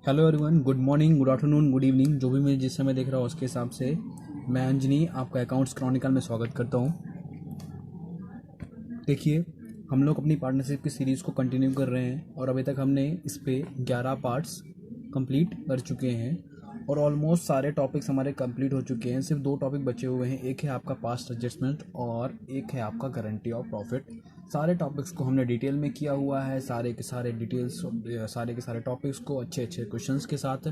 Hello everyone, good morning, good afternoon, good evening, जो भी मुझे जिस समय देख रहा हो उसके हिसाब से मैं अंजनी आपका अकाउंट्स क्रॉनिकल में स्वागत करता हूँ। देखिए, हम लोग अपनी पार्टनरशिप की सीरीज़ को कंटिन्यू कर रहे हैं और अभी तक हमने इस पे 11 पार्ट्स कंप्लीट कर चुके हैं और ऑलमोस्ट सारे टॉपिक्स हमारे कंप्लीट हो चुके हैं। सिर्फ दो टॉपिक बचे हुए हैं, एक है आपका पास्ट एडजस्टमेंट और एक है आपका गारंटी ऑफ प्रॉफिट। सारे टॉपिक्स को हमने डिटेल में किया हुआ है, सारे के सारे डिटेल्स, सारे के सारे टॉपिक्स को अच्छे अच्छे क्वेश्चंस के साथ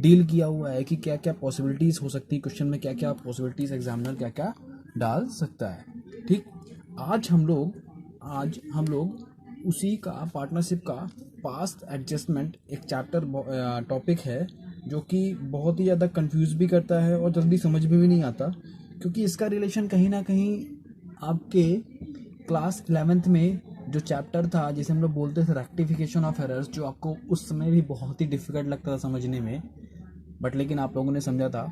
डील किया हुआ है कि क्या क्या पॉसिबिलिटीज़ हो सकती है, क्वेश्चन में क्या क्या पॉसिबिलिटीज़ एग्जामिनर क्या क्या डाल सकता है। ठीक, आज हम लोग उसी का पार्टनरशिप का पास्ट एडजस्टमेंट एक चैप्टर टॉपिक है जो कि बहुत ही ज़्यादा कंफ्यूज भी करता है और जल्दी समझ में भी नहीं आता, क्योंकि इसका रिलेशन कहीं ना कहीं आपके क्लास 11th में जो चैप्टर था जिसे हम लोग बोलते थे रेक्टिफिकेशन ऑफ एरर्स, जो आपको उस समय भी बहुत ही डिफिकल्ट लगता था समझने में, बट लेकिन आप लोगों ने समझा था।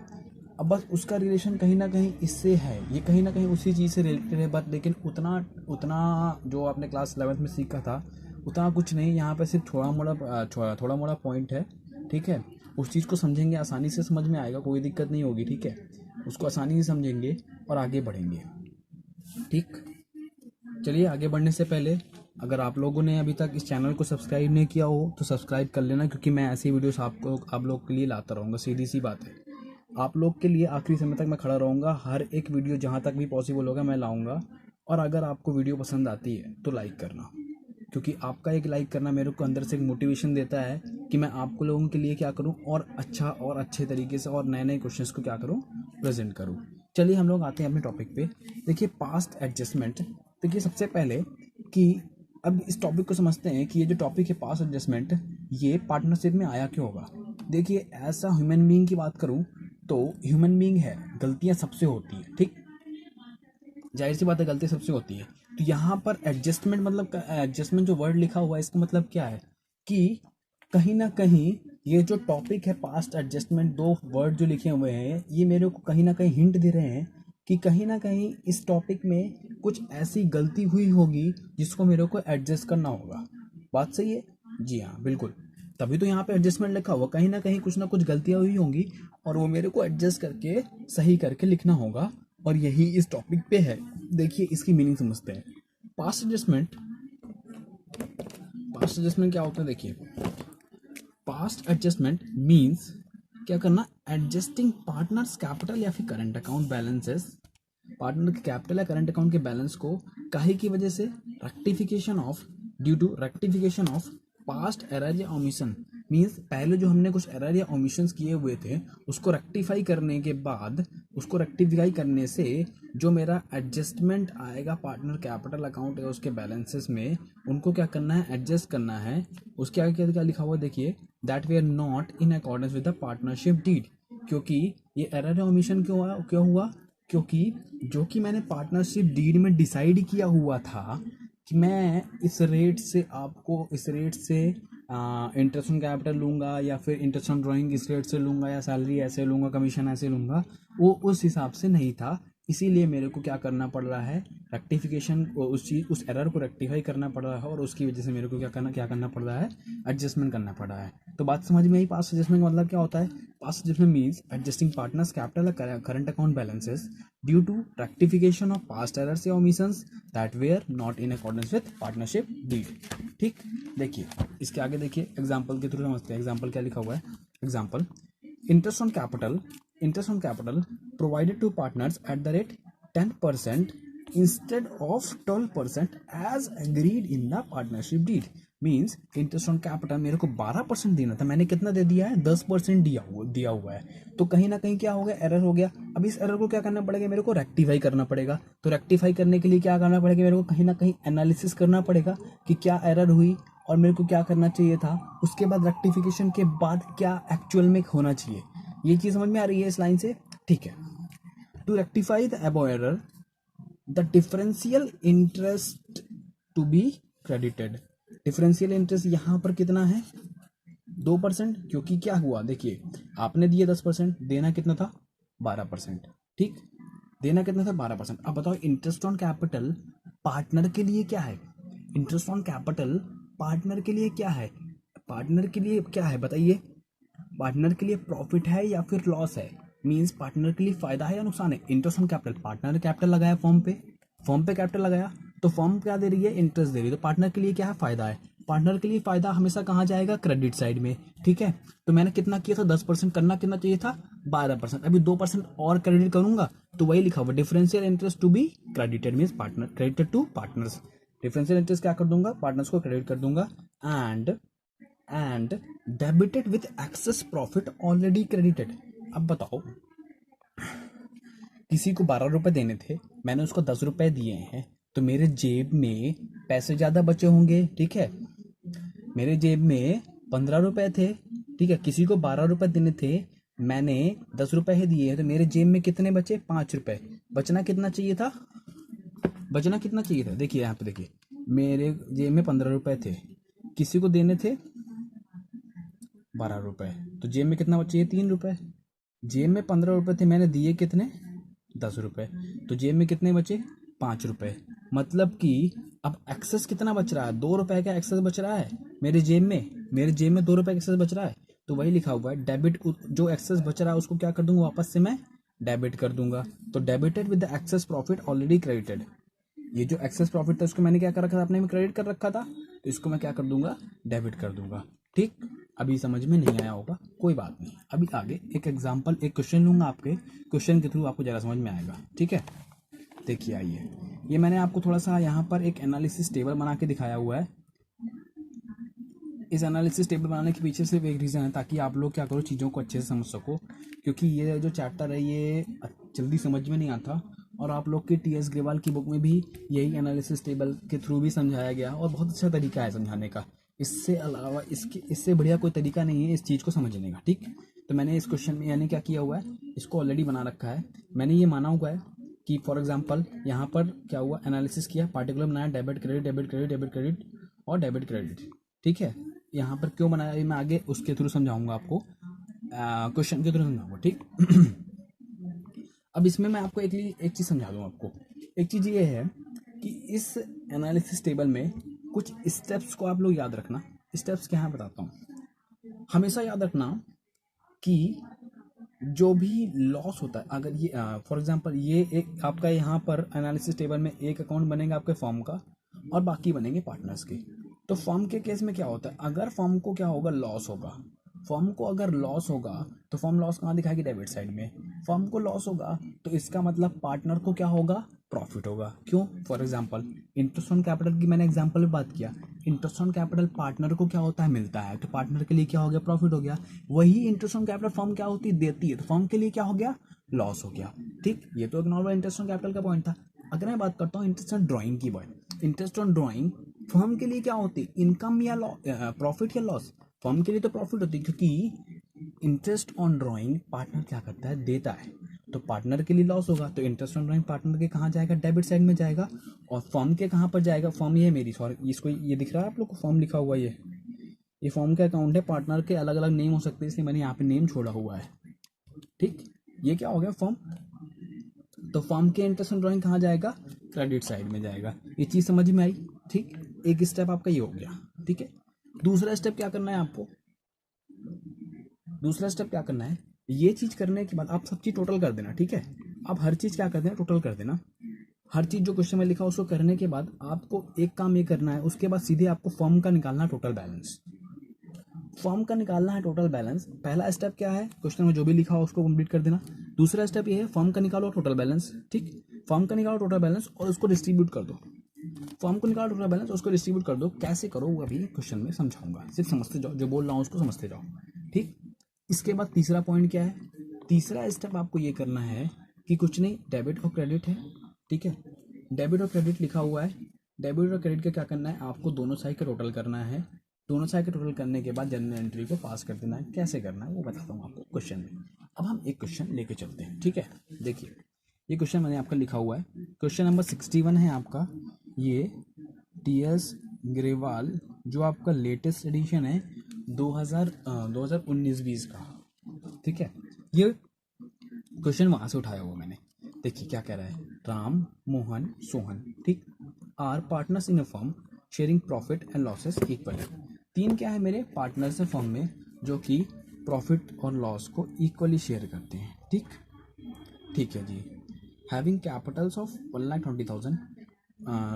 अब बस उसका रिलेशन कहीं ना कहीं इससे है, ये कहीं ना कहीं उसी चीज़ से रिलेटेड है, बट लेकिन उतना उतना जो आपने क्लास 11th में सीखा था उतना कुछ नहीं। यहाँ पे सिर्फ थोड़ा मोड़ा पॉइंट है। ठीक है, उस चीज़ को समझेंगे, आसानी से समझ में आएगा, कोई दिक्कत नहीं होगी। ठीक है, उसको आसानी से समझेंगे और आगे बढ़ेंगे। ठीक, चलिए आगे बढ़ने से पहले अगर आप लोगों ने अभी तक इस चैनल को सब्सक्राइब नहीं किया हो तो सब्सक्राइब कर लेना, क्योंकि मैं ऐसी वीडियोस आप लोग के लिए लाता रहूँगा। सीधी सी बात है, आप लोग के लिए आखिरी समय तक मैं खड़ा रहूँगा। हर एक वीडियो जहाँ तक भी पॉसिबल होगा मैं लाऊँगा। और अगर आपको वीडियो पसंद आती है तो लाइक करना, क्योंकि आपका एक लाइक करना मेरे को अंदर से एक मोटिवेशन देता है कि मैं आपको लोगों के लिए क्या करूं और अच्छा और अच्छे तरीके से और नए नए क्वेश्चंस को क्या करूं, प्रेजेंट करूं। चलिए हम लोग आते हैं अपने टॉपिक पे। देखिए, पास्ट एडजस्टमेंट। देखिए, सबसे पहले कि अब इस टॉपिक को समझते हैं कि ये जो टॉपिक है पास्ट एडजस्टमेंट, ये पार्टनरशिप में आया क्यों होगा। देखिए, ऐसा ह्यूमन बीइंग की बात करूं तो ह्यूमन बीइंग है, गलतियां सबसे होती है। ठीक, जाहिर सी बात है, गलती सबसे होती है। तो यहाँ पर एडजस्टमेंट मतलब, एडजस्टमेंट जो वर्ड लिखा हुआ है इसका मतलब क्या है कि कहीं ना कहीं ये जो टॉपिक है पास्ट एडजस्टमेंट, दो वर्ड जो लिखे हुए हैं ये मेरे को कहीं ना कहीं हिंट दे रहे हैं कि कहीं ना कहीं इस टॉपिक में कुछ ऐसी गलती हुई होगी जिसको मेरे को एडजस्ट करना होगा। बात सही है? जी हाँ, बिल्कुल। तभी तो यहाँ पे एडजस्टमेंट लिखा हुआ, कहीं ना कुछ गलतियां हुई होंगी और वो मेरे को एडजस्ट करके सही करके लिखना होगा। और यही इस टॉपिक पे है। देखिए, इसकी मीनिंग समझते हैं। पास्ट एडजस्टमेंट, पास्ट एडजस्टमेंट क्या होता है? देखिए, पास्ट एडजस्टमेंट मींस क्या करना, एडजस्टिंग पार्टनर्स कैपिटल या फिर करंट अकाउंट बैलेंसेस, पार्टनर के कैपिटल या करंट अकाउंट के बैलेंस को काहे की वजह से, rectification of, due to rectification of past error या ओमिशन। मीन्स पहले जो हमने कुछ एरर या ओमिशंस किए हुए थे उसको रेक्टिफाई करने के बाद, उसको रेक्टिफाई करने से जो मेरा एडजस्टमेंट आएगा पार्टनर कैपिटल अकाउंट या उसके बैलेंसेस में, उनको क्या करना है, एडजस्ट करना है। उसके आगे क्या क्या लिखा हुआ देखिए, that we are not in accordance with the partnership deed. क्योंकि ये एरर या ओमिशन क्यों हुआ, क्योंकि जो कि मैंने पार्टनरशिप डीड में डिसाइड किया हुआ था कि मैं इस रेट से आपको, इस रेट से इंटरेस्ट ऑन कैपिटल लूँगा या फिर इंटरेस्ट ऑन ड्राइंग इस रेट से लूँगा या सैलरी ऐसे लूँगा, कमीशन ऐसे लूँगा, वो उस हिसाब से नहीं था। इसीलिए मेरे को क्या करना पड़ रहा है, रेक्टिफिकेशन, उस एरर को रेक्टिफाई करना पड़ रहा है और उसकी वजह से मेरे को क्या करना पड़ रहा है, एडजस्टमेंट करना पड़ रहा है। तो बात समझ में आई? पास्ट एडजस्टमेंट का मतलब क्या होता है? Past adjustment means adjusting partners capital current account balances due to rectification of past errors या omissions that were not in accordance with partnership deed. ठीक, देखिए इसके आगे देखिए, एग्जाम्पल के थ्रू समझते हैं। एग्जाम्पल क्या लिखा हुआ है? Example, interest on capital provided to partners at the rate 10% instead of 12% as agreed in the partnership deed। Means interest on capital मेरे को 12% देना था, मैंने कितना दे दिया है, 10% दिया हुआ है। तो कहीं ना कहीं क्या हो गया, एरर हो गया। अब इस एरर को क्या करना पड़ेगा, मेरे को रेक्टिफाई करना पड़ेगा। तो रेक्टिफाई करने के लिए क्या करना पड़ेगा, मेरे को कहीं ना कहीं एनालिसिस करना पड़ेगा कि क्या एरर हुई और मेरे को क्या करना चाहिए था। उसके बाद रेक्टिफिकेशन के बाद क्या एक्चुअल में होना चाहिए। ये चीज समझ में आ रही है इस लाइन से? ठीक है। To rectify the above error the differential interest to be credited. Differential interest यहां पर कितना है, 2%। क्योंकि क्या हुआ, देखिए आपने दिए 10%, देना कितना था, 12%। ठीक, देना कितना था, 12%। अब बताओ, इंटरेस्ट ऑन कैपिटल पार्टनर के लिए क्या है, इंटरेस्ट ऑन कैपिटल पार्टनर के लिए क्या है, पार्टनर के लिए क्या है बताइए, पार्टनर के लिए प्रॉफिट है या फिर लॉस है, मींस पार्टनर के लिए फायदा है या नुकसान है। इंटरेस्ट ऑन कैपिटल, पार्टनर ने कैपिटल लगाया फॉर्म पे कैपिटल लगाया, तो फॉर्म क्या दे रही है, इंटरेस्ट दे रही है, तो पार्टनर के लिए क्या है, फायदा है। पार्टनर के लिए फायदा हमेशा कहाँ जाएगा, क्रेडिट साइड में, ठीक है। तो मैंने कितना किया था, 10%, करना कितना चाहिए था, 12%, अभी 2% और क्रेडिट करूंगा, तो वही लिखा हुआ differential interest to be credited, means partner credited to partners. Differential interest क्या कर दूंगा, पार्टनर्स को क्रेडिट कर दूंगा। And debited with excess profit already credited. अब बताओ, किसी को 12 रुपए देने थे, मैंने उसको 10 रुपए दिए हैं, तो मेरे जेब में पैसे ज्यादा बचे होंगे, ठीक है। मेरे जेब में 15 रुपए थे, ठीक है, किसी को 12 रुपए देने थे, मैंने 10 रुपए ही दिए हैं, तो मेरे जेब में कितने बचे, 5 रुपए। बचना कितना चाहिए था, देखिए यहाँ पे देखिए, मेरे जेब में 15 रुपए थे, किसी को देने थे 12 रुपए, तो जेब में कितना बचे, 3 रुपए। जेब में 15 रुपए थे, मैंने दिए कितने, 10 रुपए, तो जेब में कितने बचे, 5 रुपए। मतलब कि अब एक्सेस कितना बच रहा है, 2 रुपए का एक्सेस बच रहा है मेरे जेब में 2 रुपए का एक्सेस बच रहा है, तो वही लिखा हुआ है डेबिट। जो एक्सेस बच रहा है उसको क्या कर दूंगा, वापस से मैं डेबिट कर दूंगा। तो debited with the access profit already credited. ये जो एक्सेस प्रॉफिट था उसको मैंने क्या कर रखा था, अपने में क्रेडिट कर रखा था, तो इसको मैं क्या कर दूंगा, डेबिट कर दूंगा, ठीक। अभी समझ में नहीं आया होगा, कोई बात नहीं, अभी आगे एक एग्जांपल, एक क्वेश्चन लूंगा, आपके क्वेश्चन के थ्रू आपको ज़्यादा समझ में आएगा, ठीक है। देखिए आइए, ये मैंने आपको थोड़ा सा यहाँ पर एक एनालिसिस टेबल बना के दिखाया हुआ है। इस एनालिसिस टेबल बनाने के पीछे सिर्फ एक रीज़न है, ताकि आप लोग क्या करो, चीज़ों को अच्छे से समझ सको, क्योंकि ये जो चैप्टर है ये जल्दी समझ में नहीं आता, और आप लोग की टी.एस. ग्रेवाल की बुक में भी यही एनालिसिस टेबल के थ्रू भी समझाया गया, और बहुत अच्छा तरीका है समझाने का। इससे अलावा इससे बढ़िया कोई तरीका नहीं है इस चीज़ को समझने का, ठीक। तो मैंने इस क्वेश्चन में यानी क्या किया हुआ है, इसको ऑलरेडी बना रखा है। मैंने ये माना हुआ है कि फॉर एग्जांपल यहाँ पर क्या हुआ, एनालिसिस किया, पार्टिकुलर बनाया, debit credit debit credit debit credit और डेबिट क्रेडिट, ठीक है। यहाँ पर क्यों बनाया ये मैं आगे उसके थ्रू समझाऊंगा आपको, क्वेश्चन के थ्रू समझाऊंगा, ठीक। अब इसमें मैं आपको एक चीज़ समझा दूँ आपको। एक चीज़ ये है कि इस एनालिसिस टेबल में कुछ स्टेप्स को आप लोग याद रखना। स्टेप्स क्या है बताता हूँ। हमेशा याद रखना कि जो भी लॉस होता है, अगर ये फॉर एग्जांपल ये एक आपका यहाँ पर एनालिसिस टेबल में एक अकाउंट बनेगा आपके फर्म का, और बाकी बनेंगे पार्टनर्स के। तो फर्म के केस में क्या होता है, अगर फर्म को क्या होगा, लॉस होगा, फर्म को अगर लॉस होगा तो फर्म लॉस कहाँ दिखाएगी, डेबिट साइड में। फर्म को लॉस होगा तो इसका मतलब पार्टनर को क्या होगा, प्रॉफिट होगा। क्यों, for example interest on capital की मैंने एग्जांपल में बात किया, इंटरेस्ट ऑन कैपिटल पार्टनर को क्या होता है, मिलता है, तो पार्टनर के लिए क्या हो गया, प्रॉफिट हो गया। वही इंटरेस्ट ऑन कैपिटल फर्म क्या होती है, देती है, तो फर्म के लिए क्या हो गया, लॉस हो गया, ठीक। ये तो एक नॉर्मल इंटरेस्ट ऑन कैपिटल का पॉइंट था। अगर मैं बात करता हूँ इंटरेस्ट ऑन ड्राइंग की, इंटरेस्ट ऑन ड्राइंग फर्म के लिए क्या होती है, इनकम या प्रॉफिट या लॉस। फर्म के लिए तो प्रॉफिट होती है, क्योंकि इंटरेस्ट ऑन ड्राइंग पार्टनर क्या करता है, देता है, तो पार्टनर के लिए लॉस होगा, तो इंटरेस्ट ऑन ड्राइंग पार्टनर के कहाँ जाएगा, डेबिट साइड में जाएगा। और फर्म के कहाँ पर जाएगा, फर्म ये मेरी, सॉरी इसको ये दिख रहा है आप लोग को, फर्म लिखा हुआ ये फर्म का अकाउंट है। पार्टनर के अलग अलग नेम हो सकते हैं, इसलिए मैंने यहाँ पे नेम छोड़ा हुआ है, ठीक। ये क्या हो गया, फर्म। तो फर्म के इंटरेस्ट ऑन ड्राइंग कहाँ जाएगा, क्रेडिट साइड में जाएगा। ये चीज़ समझ में आई, ठीक। एक स्टेप आपका ये हो गया, ठीक है। दूसरा स्टेप क्या करना है आपको, दूसरा स्टेप क्या करना है, ये चीज करने के बाद आप सब चीज टोटल कर देना, ठीक है। आप हर चीज क्या कर देना, टोटल कर देना। हर चीज जो क्वेश्चन में लिखा उसको करने के बाद आपको एक काम ये करना है, उसके बाद सीधे आपको फर्म का निकालना है टोटल बैलेंस। फर्म का निकालना है टोटल बैलेंस। पहला स्टेप क्या है, क्वेश्चन में जो भी लिखा हो उसको कंप्लीट कर देना। दूसरा स्टेप ये है, फर्म का निकालो टोटल बैलेंस, ठीक। फर्म का निकालो टोटल बैलेंस और उसको डिस्ट्रीब्यूट कर दो। फर्म को निकालो टोटल बैलेंस, उसको डिस्ट्रीब्यूट कर दो। कैसे करो वो अभी क्वेश्चन में समझाऊंगा, सिर्फ समझते जाओ, जो बोल रहा हूँ उसको समझते जाओ, ठीक। इसके बाद तीसरा पॉइंट क्या है, तीसरा स्टेप आपको ये करना है कि कुछ नहीं, डेबिट और क्रेडिट है, ठीक है। डेबिट और क्रेडिट लिखा हुआ है, डेबिट और क्रेडिट का क्या करना है, आपको दोनों साइड का टोटल करना है। दोनों साइड का टोटल करने के बाद जनरल एंट्री को पास कर देना है। कैसे करना है वो बताता हूँ आपको क्वेश्चन में। अब हम एक क्वेश्चन लेके चलते हैं, ठीक है। देखिए ये क्वेश्चन मैंने आपका लिखा हुआ है, क्वेश्चन नंबर 61 है आपका। ये टी.एस. ग्रेवाल जो आपका लेटेस्ट एडिशन है 2019-20 का, ठीक है। ये क्वेश्चन वहां से उठाया हुआ मैंने। देखिए क्या कह रहा है, राम मोहन सोहन, ठीक, are partners in a firm sharing profit and losses equally. तीन क्या है मेरे पार्टनर्स है फर्म में, जो कि प्रॉफिट और लॉस को इक्वली शेयर करते हैं। ठीक है जी। Having capitals of 1,20,000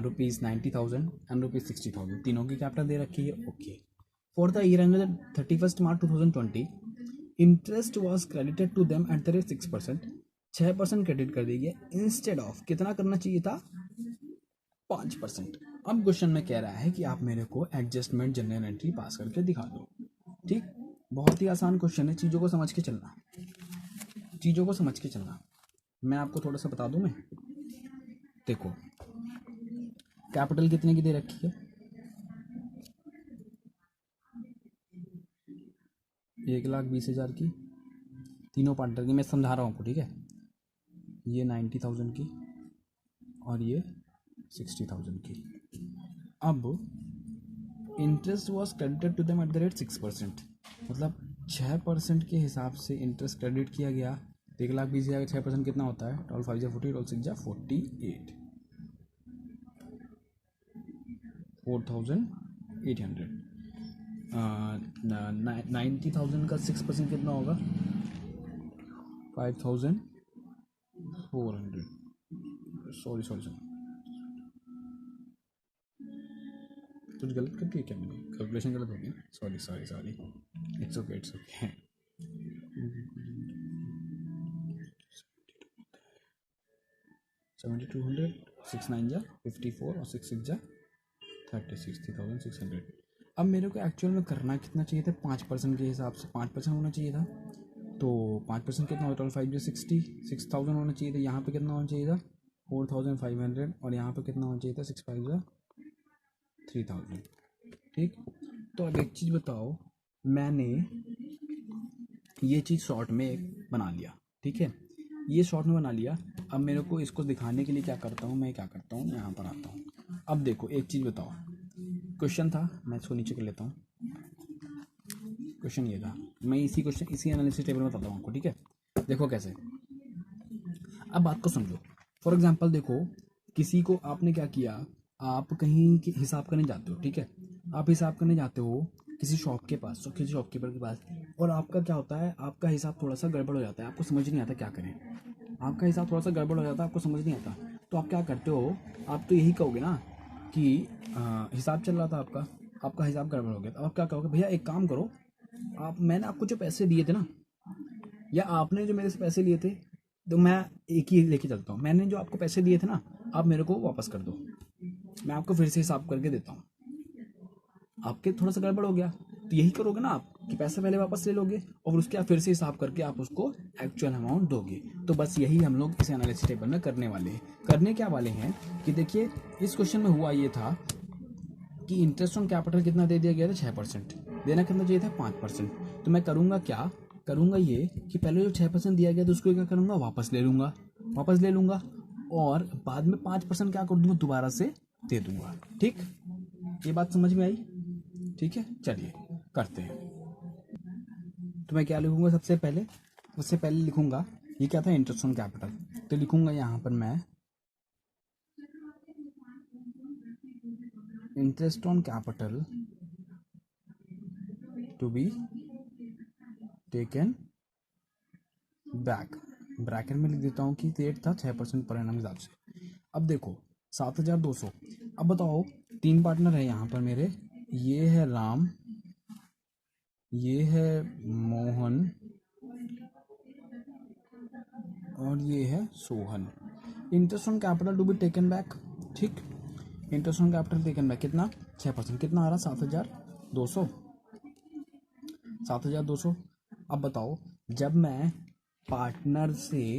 rupees 90,000 and rupees 60,000, तीनों की कैपिटल दे रखी है। Okay. For the year ended 31 March 2020 interest was credited to them at the rate 6%, 6% credit कर दी गया इंस्टेड ऑफ कितना करना चाहिए था, 5%। अब क्वेश्चन में कह रहा है कि आप मेरे को एडजस्टमेंट जनरल एंट्री पास करके दिखा दो। ठीक, बहुत ही आसान क्वेश्चन है, चीज़ों को समझ के चलना, चीज़ों को समझ के चलना। मैं आपको थोड़ा सा बता दूं। मैं देखो कैपिटल कितने की दे रखी है, 1,20,000 की, तीनों पार्टनर की। मैं समझा रहा हूँ आपको, ठीक है। ये 90,000 की और ये 60,000 की। अब interest was credited to them at the rate 6%, मतलब 6% के हिसाब से इंटरेस्ट क्रेडिट किया गया। 1,20,000 का 6% कितना होता है, 12 5 40, 12 6 48, 4,800। 90,000 का 6% कितना होगा, 5,400। सॉरी कुछ गलत कर दिया क्या मैंने, कैलकुलेशन गलत हो गया, सॉरी। It's okay. 7,200, 6 9 जा 54 और 6 6 जा 36, 3,600। अब मेरे को एक्चुअल में करना कितना चाहिए था, 5% के हिसाब से 5% होना चाहिए था। तो 5% कितना होता है, 5 60, 6,000 होना चाहिए था। यहाँ पे कितना होना चाहिए था, 4,500, और यहाँ पे कितना होना चाहिए था, 6 5 3,000। ठीक, तो अब एक चीज़ बताओ, मैंने ये चीज़ शॉर्ट में बना लिया, ठीक है, ये शॉर्ट में बना लिया। अब मेरे को इसको दिखाने के लिए क्या करता हूँ, मैं यहाँ पर आता हूँ। अब देखो एक चीज़ बताओ, क्वेश्चन था, मैं इसको नीचे कर लेता हूँ। क्वेश्चन ये था, मैं इसी एनालिसिस टेबल में बताता हूँ आपको, ठीक है। देखो कैसे, अब बात को समझो। फॉर एग्जांपल देखो, किसी को आपने क्या किया, आप कहीं हिसाब करने जाते हो, ठीक है। आप हिसाब करने जाते हो किसी शॉप के पास, तो किसी शॉपकीपर के पास, और आपका क्या होता है, आपका हिसाब थोड़ा सा गड़बड़ हो जाता है, आपको समझ नहीं आता क्या करें। आपका हिसाब थोड़ा सा गड़बड़ हो जाता है, आपको समझ नहीं आता, तो आप क्या करते हो, आप तो यही कहोगे ना कि हिसाब चल रहा था आपका हिसाब गड़बड़ हो गया। तो आप क्या कहोगे, भैया एक काम करो, मैंने आपको जो पैसे दिए थे ना, या आपने जो मेरे से पैसे लिए थे, तो मैं एक ही लेके चलता हूँ, मैंने जो आपको पैसे दिए थे ना, आप मेरे को वापस कर दो, मैं आपको फिर से हिसाब करके देता हूँ। आपके थोड़ा सा गड़बड़ हो गया, तो यही करोगे ना आप, कि पैसे पहले वापस ले लोगे और उसके बाद फिर से हिसाब करके आप उसको एक्चुअल अमाउंट दोगे। तो बस यही हम लोग इस एनालिसिस टेबल में करने वाले हैं। करने क्या वाले हैं कि देखिए, इस क्वेश्चन में हुआ ये था कि इंटरेस्ट ऑन कैपिटल कितना दे दिया गया था, 6%। देना कितना चाहिए था, 5%। तो मैं करूँगा क्या, करूँगा ये कि पहले जो 6% दिया गया था उसको क्या करूँगा, वापस ले लूँगा, और बाद में 5% क्या कर दूँगा, दोबारा से दे दूँगा। ठीक, ये बात समझ में आई, ठीक है। चलिए करते हैं। तो मैं क्या लिखूँगा, सबसे पहले लिखूँगा, ये क्या था, इंटरेस्ट ऑन कैपिटल। तो लिखूँगा यहाँ पर मैं interest on capital to be taken back, bracket में लिख देता हूँ कि रेट था 6% पर एनम हिसाब से। अब देखो 7,200। अब बताओ, 3 पार्टनर है यहाँ पर मेरे, ये है राम, ये है मोहन, और ये है Sohan. Interest on capital to be taken back, ठीक। Interest on capital taken back कितना, 6%, कितना आ रहा, 7,200, 7,200। अब बताओ, जब मैं पार्टनर से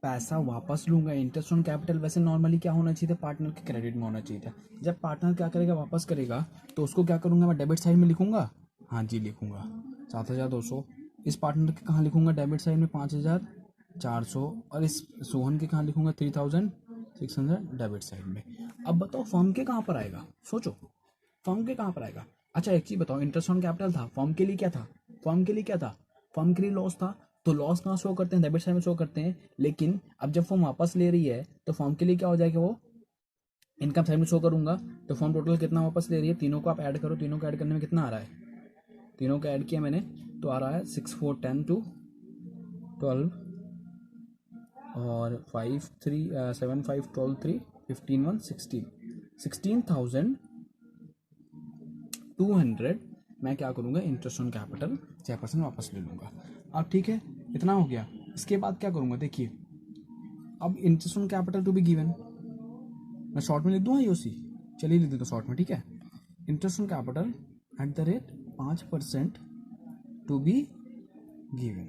पैसा वापस लूँगा, इंटरेस्ट ऑन कैपिटल वैसे नॉर्मली क्या होना चाहिए था, पार्टनर के क्रेडिट में होना चाहिए था। जब पार्टनर क्या करेगा, वापस करेगा, तो उसको क्या करूँगा, मैं डेबिट साइड में लिखूँगा। हाँ जी, लिखूँगा 7,200। इस पार्टनर के कहाँ लिखूँगा, डेबिट साइड में 5,400, और इस सोहन के कहाँ लिखूँगा, 3,600 डेबिट साइड में। अब बताओ फर्म के कहाँ पर आएगा, सोचो, फर्म के कहाँ पर आएगा। अच्छा एक चीज़ बताओ, इंटरेस्ट ऑन कैपिटल था, फर्म के लिए क्या था, फर्म के लिए लॉस था, तो लॉस कहाँ शो करते हैं, डेबिट साइड में शो करते हैं। लेकिन अब जब फर्म वापस ले रही है, तो फर्म के लिए क्या हो जाएगा, वो इनकम साइड में शो करूंगा। तो फर्म टोटल कितना वापस ले रही है, तीनों को आप ऐड करो, तीनों को ऐड करने में कितना आ रहा है, तीनों को ऐड किया मैंने, तो आ रहा है 6 4 10 टू 12 और 5 3 7 5 12 3 15 1 16 16,200 मैं क्या करूँगा, इंटरेस्ट ऑन कैपिटल 6% वापस ले लूँगा। अब ठीक है, इतना हो गया। इसके बाद क्या करूँगा, देखिए अब interest on capital to be given, मैं शॉर्ट में लिख दूँ यूसी, चलिए लिख देता शॉर्ट में, ठीक है। Interest on capital at the rate 5% to be given.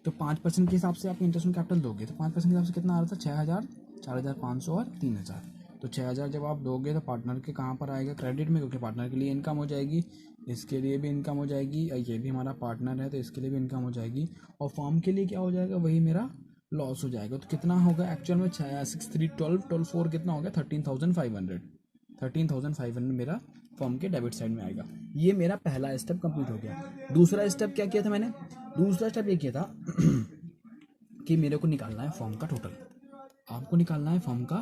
तो 5% के हिसाब से आप इंटरेस्ट ऑन कैपिटल दोगे तो 5% के हिसाब से कितना आ रहा था, 6,000, 4,500 और 3,000। तो 6,000 जब आप दोगे तो पार्टनर के कहाँ पर आएगा, क्रेडिट में, क्योंकि पार्टनर के लिए इनकम हो जाएगी, इसके लिए भी इनकम हो जाएगी, ये भी हमारा पार्टनर है तो इसके लिए भी इनकम हो जाएगी, और फॉर्म के लिए क्या हो जाएगा, वही मेरा लॉस हो जाएगा। तो कितना होगा एक्चुअल में, 6 3 12 12 4 कितना हो गया, 13,500 मेरा फॉर्म के डेबिट साइड में आएगा। ये मेरा पहला स्टेप कंप्लीट हो गया। दूसरा स्टेप क्या किया था मैंने, दूसरा स्टेप ये किया था कि मेरे को निकालना है फॉर्म का टोटल। आपको निकालना है फॉर्म का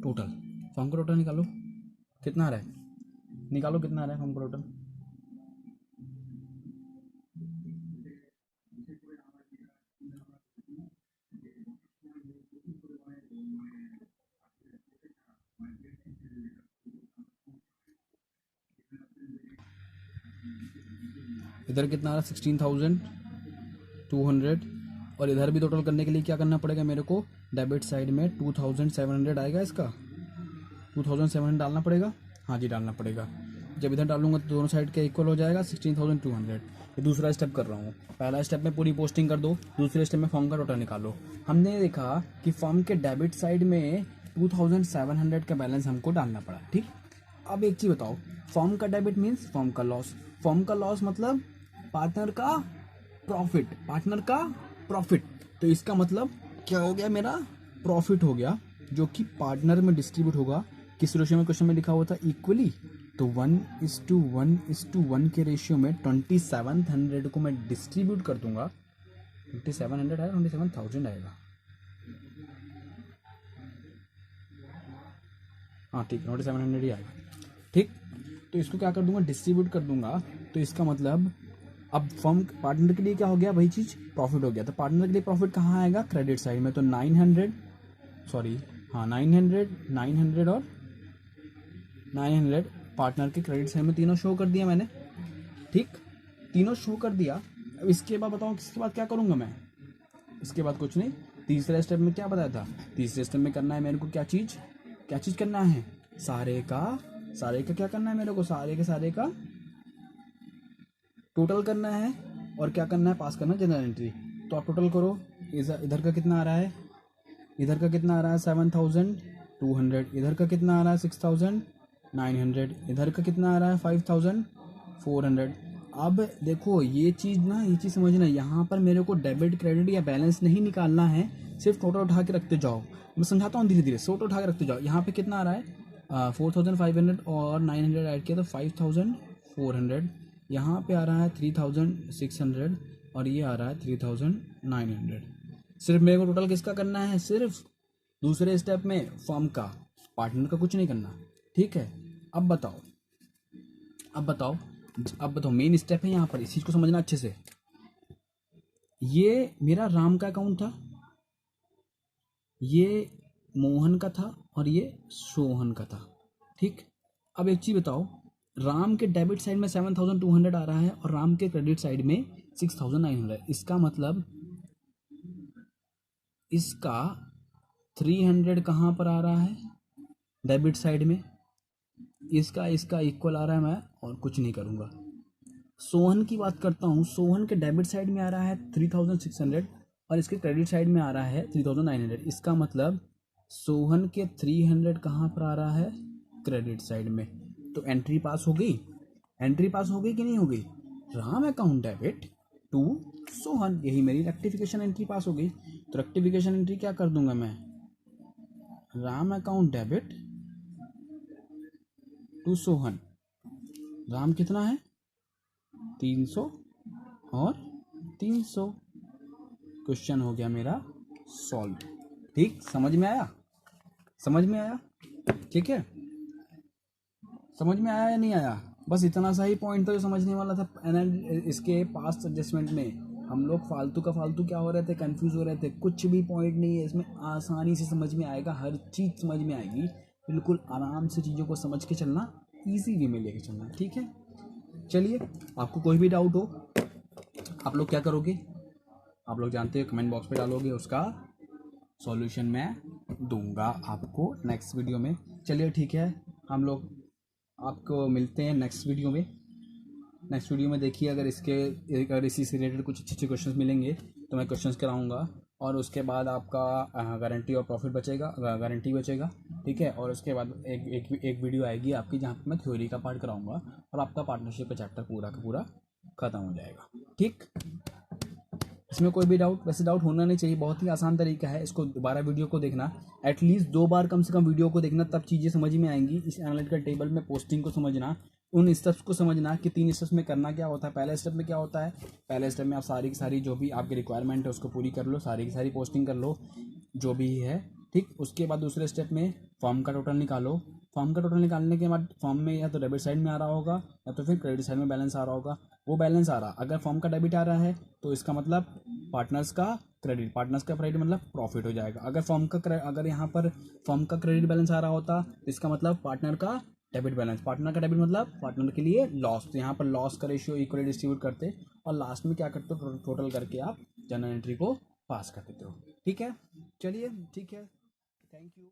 टोटल। फॉर्म का टोटल निकालो, कितना आ रहा है, निकालो कितना आ रहा है फॉर्म का टोटल। इधर कितना आ रहा है, 16,200, और इधर भी टोटल करने के लिए क्या करना पड़ेगा मेरे को, डेबिट साइड में 2,700 आएगा, इसका 2,700 डालना पड़ेगा। हाँ जी, डालना पड़ेगा। जब इधर डालूंगा तो दोनों साइड के इक्वल हो जाएगा, 16,200। ये दूसरा स्टेप कर रहा हूँ। पहला स्टेप में पूरी पोस्टिंग कर दो, दूसरे स्टेप में फॉर्म का टोटल निकालो। हमने देखा कि फॉर्म के डेबिट साइड में 2,700 का बैलेंस हमको डालना पड़ा, ठीक। अब एक चीज़ बताओ, फॉर्म का डेबिट मीन्स फॉर्म का लॉस, फॉर्म का लॉस मतलब पार्टनर का प्रॉफिट, पार्टनर का प्रॉफिट। तो इसका मतलब क्या हो गया, मेरा प्रॉफिट हो गया, जो कि पार्टनर में डिस्ट्रीब्यूट होगा। किस रेशियो में, क्वेश्चन में लिखा हुआ था इक्वली, तो 1:1:1 के रेशियो में 2,700 को मैं डिस्ट्रीब्यूट कर दूंगा। 2,700 आएगा, 27,000 आएगा, हाँ ठीक, 2,700 ही आएगा, ठीक। तो इसको क्या कर दूंगा, डिस्ट्रीब्यूट कर दूंगा। तो इसका मतलब अब फर्म पार्टनर के लिए क्या हो गया, वही चीज़ प्रॉफिट हो गया। तो पार्टनर के लिए प्रॉफिट कहाँ आएगा, क्रेडिट साइड में। तो 900, सॉरी हाँ 900, 900 और 900 पार्टनर के क्रेडिट साइड में तीनों शो कर दिया मैंने, ठीक, तीनों शो कर दिया। अब इसके बाद बताओ, इसके बाद क्या करूँगा मैं, इसके बाद कुछ नहीं। तीसरे स्टेप में क्या बताया था, तीसरे स्टेप में करना है मेरे को क्या चीज़ करना है, सारे का क्या करना है मेरे को, सारे का टोटल करना है, और क्या करना है, पास करना है जनरल एंट्री। तो आप टोटल करो, इधर का कितना आ रहा है, इधर का कितना आ रहा है 7,200, इधर का कितना आ रहा है 6,900, इधर का कितना आ रहा है 5,400। अब देखो ये चीज़ समझना, यहाँ पर मेरे को डेबिट क्रेडिट या बैलेंस नहीं निकालना है, सिर्फ टोटल उठा के रखते जाओ। मैं समझाता हूँ धीरे धीरे, टोटल उठा के रखते जाओ। यहाँ पे कितना आ रहा है, 4,500 और 900 ऐड किया तो 5,400, यहाँ पे आ रहा है 3,600 और ये आ रहा है 3,900। सिर्फ मेरे को टोटल किसका करना है, सिर्फ दूसरे स्टेप में फॉर्म का, पार्टनर का कुछ नहीं करना, ठीक है। अब बताओ मेन स्टेप है यहाँ पर, इस चीज़ को समझना अच्छे से। ये मेरा राम का अकाउंट था, ये मोहन का था और ये सोहन का था, ठीक। अब एक चीज़ बताओ, राम के डेबिट साइड में 7,200 आ रहा है और राम के क्रेडिट साइड में 6,900। इसका मतलब इसका 300 कहाँ पर आ रहा है, डेबिट साइड में। इसका इक्वल आ रहा है, मैं और कुछ नहीं करूँगा। सोहन की बात करता हूँ, सोहन के डेबिट साइड में आ रहा है 3,600 और इसके क्रेडिट साइड में आ रहा है 3,900। इसका मतलब सोहन के 300 कहाँ पर आ रहा है, क्रेडिट साइड में। तो एंट्री पास हो गई कि नहीं हो गई, Ram account debit to Sohan, यही मेरी रेक्टिफिकेशन एंट्री पास हो गई। तो रेक्टिफिकेशन एंट्री क्या कर दूंगा मैं, Ram account debit to Sohan. Ram कितना है 300 और 300। क्वेश्चन हो गया मेरा सॉल्व, ठीक। समझ में आया, ठीक है, समझ में आया या नहीं आया, बस इतना सा ही पॉइंट था जो समझने वाला था। इसके पास्ट एडजस्टमेंट में हम लोग फालतू का फालतू क्या हो रहे थे, कंफ्यूज हो रहे थे। कुछ भी पॉइंट नहीं है इसमें, आसानी से समझ में आएगा, हर चीज़ समझ में आएगी। बिल्कुल आराम से चीज़ों को समझ के चलना, ईजी वे में लेके चलना, ठीक है। चलिए, आपको कोई भी डाउट हो आप लोग क्या करोगे, आप लोग जानते हो, कमेंट बॉक्स पे डालोगे, उसका सॉल्यूशन मैं दूंगा आपको नेक्स्ट वीडियो में। चलिए ठीक है, हम लोग आपको मिलते हैं नेक्स्ट वीडियो में। नेक्स्ट वीडियो में देखिए, अगर इसी से रिलेटेड कुछ अच्छे अच्छे क्वेश्चंस मिलेंगे तो मैं क्वेश्चंस कराऊंगा, और उसके बाद आपका गारंटी और प्रॉफिट बचेगा, गारंटी बचेगा, ठीक है। और उसके बाद एक वीडियो आएगी आपकी जहाँ पे मैं थ्योरी का पार्ट कराऊंगा, और आपका पार्टनरशिप का चैप्टर पूरा का पूरा खत्म हो जाएगा, ठीक। इसमें कोई भी डाउट, वैसे डाउट होना नहीं चाहिए, बहुत ही आसान तरीका है। इसको दोबारा वीडियो को देखना, एटलीस्ट 2 बार कम से कम वीडियो को देखना, तब चीज़ें समझ में आएंगी। इस एनालिटिकल टेबल में पोस्टिंग को समझना, उन स्टेप्स को समझना कि 3 स्टेप्स में करना क्या होता है। पहले स्टेप में क्या होता है, पहले स्टेप में आप सारी की सारी जो भी आपकी रिक्वायरमेंट है उसको पूरी कर लो, सारी की सारी पोस्टिंग कर लो जो भी है, ठीक। उसके बाद दूसरे स्टेप में फॉर्म का टोटल निकालो। फॉर्म का टोटल निकालने के बाद फॉर्म में या तो डेबिट साइड में आ रहा होगा या तो फिर क्रेडिट साइड में बैलेंस आ रहा होगा। वो बैलेंस आ रहा, अगर फॉर्म का डेबिट आ रहा है तो इसका मतलब पार्टनर्स का क्रेडिट, पार्टनर्स का क्रेडिट मतलब प्रॉफिट हो जाएगा। अगर यहाँ पर फॉर्म का क्रेडिट बैलेंस आ रहा होता तो इसका मतलब पार्टनर का डेबिट बैलेंस, पार्टनर का डेबिट मतलब पार्टनर के लिए लॉस। तो यहाँ पर लॉस का रेशियो इक्वली डिस्ट्रीब्यूट करते और लास्ट में क्या करते हो, टोटल करके आप जनरल एंट्री को पास कर देते हो, ठीक है। चलिए ठीक है, थैंक यू।